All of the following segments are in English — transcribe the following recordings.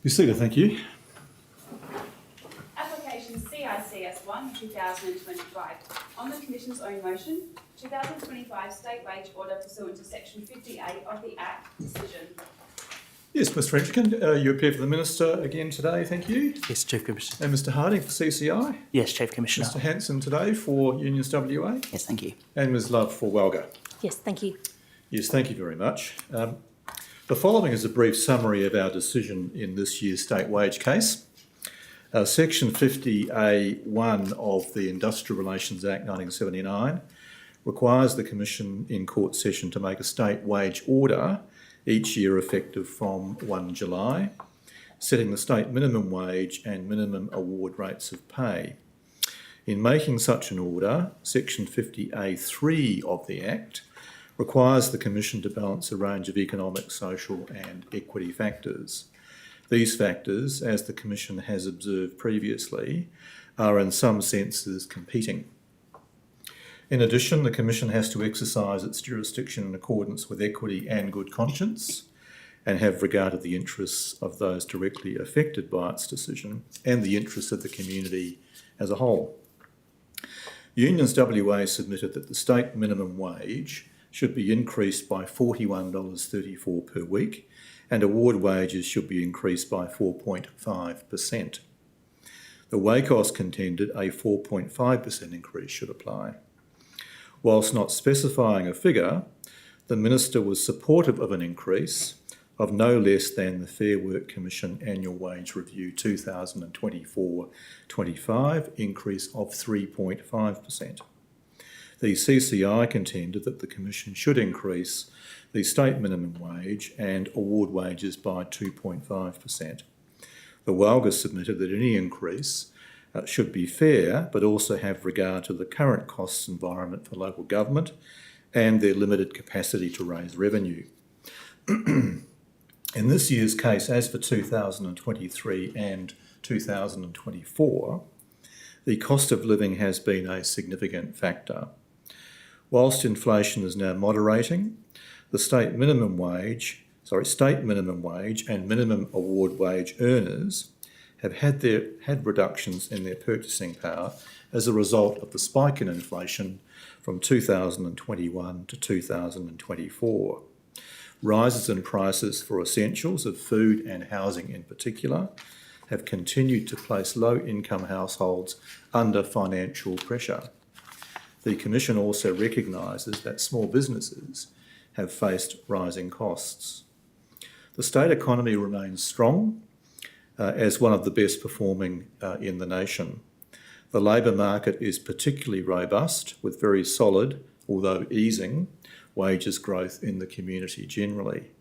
Be seated, thank you. Application CICS 1 2025. On the Commission's own motion, 2025 State Wage Order pursuant to Section 58 of the Act. Decision. Yes, Mr Frenchkin, you appear for the Minister again today, thank you. Yes, Chief Commissioner. And Mr Harding for CCI. Yes, Chief Commissioner. Mr Hanson today for Unions WA. Yes, thank you. And Ms Love for Walga. Yes, thank you. Yes, thank you very much. The following is a brief summary of our decision in this year's state wage case. Section 50A1 of the Industrial Relations Act 1979 requires the Commission in court session to make a state wage order each year effective from 1 July, setting the state minimum wage and minimum award rates of pay. In making such an order, Section 50A3 of the Act requires the Commission to balance a range of economic, social and equity factors. These factors, as the Commission has observed previously, are in some senses competing. In addition, the Commission has to exercise its jurisdiction in accordance with equity and good conscience and have regard to the interests of those directly affected by its decision and the interests of the community as a whole. Unions WA submitted that the state minimum wage should be increased by $41.34 per week and award wages should be increased by 4.5%. The WACOS contended a 4.5% increase should apply. Whilst not specifying a figure, the Minister was supportive of an increase of no less than the Fair Work Commission Annual Wage Review 2024-25 increase of 3.5%. The CCI contended that the Commission should increase the state minimum wage and award wages by 2.5%. The WALGA submitted that any increase should be fair, but also have regard to the current costs environment for local government and their limited capacity to raise revenue. In this year's case, as for 2023 and 2024, the cost of living has been a significant factor. Whilst inflation is now moderating, the state minimum wage and minimum award wage earners have had reductions in their purchasing power as a result of the spike in inflation from 2021 to 2024. Rises in prices for essentials of food and housing in particular have continued to place low-income households under financial pressure. The Commission also recognises that small businesses have faced rising costs. The state economy remains strong as one of the best performing in the nation. The labour market is particularly robust with very solid, although easing, wages growth in the community generally.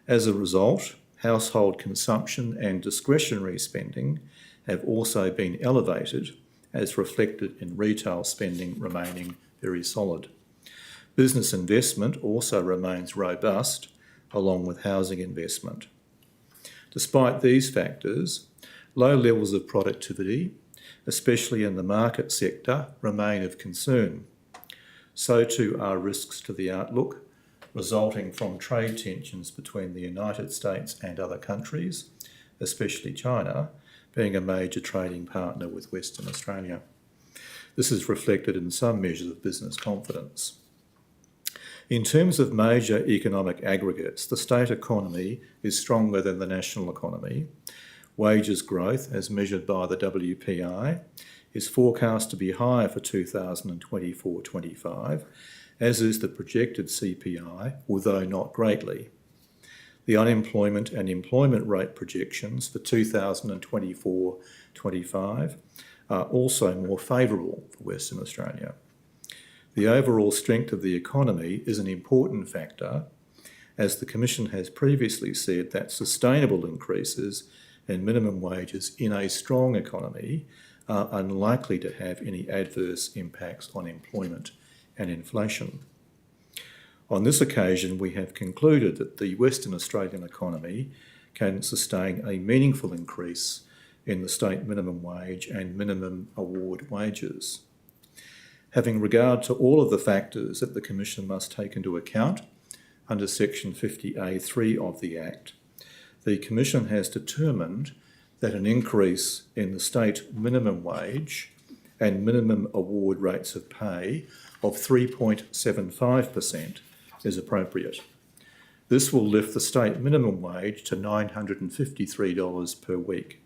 As a result, household consumption and discretionary spending have also been elevated, as reflected in retail spending remaining very solid. Business investment also remains robust, along with housing investment. Despite these factors, low levels of productivity, especially in the market sector, remain of concern. So too are risks to the outlook, resulting from trade tensions between the United States and other countries, especially China, being a major trading partner with Western Australia. This is reflected in some measures of business confidence. In terms of major economic aggregates, the state economy is stronger than the national economy. Wages growth, as measured by the WPI, is forecast to be higher for 2024-25, as is the projected CPI, although not greatly. The unemployment and employment rate projections for 2024-25 are also more favourable for Western Australia. The overall strength of the economy is an important factor, as the Commission has previously said that sustainable increases in minimum wages in a strong economy are unlikely to have any adverse impacts on employment and inflation. On this occasion, we have concluded that the Western Australian economy can sustain a meaningful increase in the state minimum wage and minimum award wages. Having regard to all of the factors that the Commission must take into account under section 50A(3) of the Act, the Commission has determined that an increase in the state minimum wage and minimum award rates of pay of 3.75% is appropriate. This will lift the state minimum wage to $953 per week.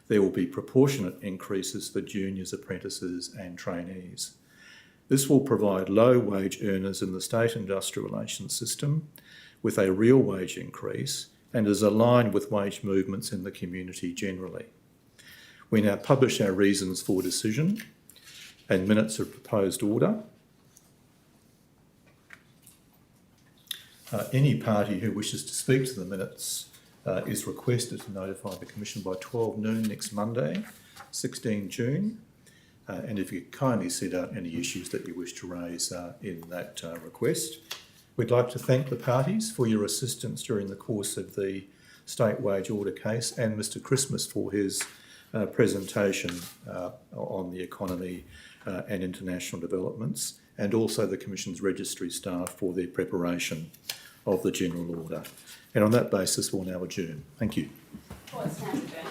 There will be proportionate increases for juniors, apprentices and trainees. This will provide low wage earners in the state industrial relations system with a real wage increase and is aligned with wage movements in the community generally. We now publish our reasons for decision and minutes of proposed order. Any party who wishes to speak to the minutes is requested to notify the Commission by 12 noon next Monday, 16 June. And if you could kindly set out any issues that you wish to raise in that request. We'd like to thank the parties for your assistance during the course of the state wage order case and Mr Christmas for his presentation on the economy and international developments, and also the Commission's registry staff for their preparation of the general order. And on that basis, we'll now adjourn. Thank you. Court stands adjourned.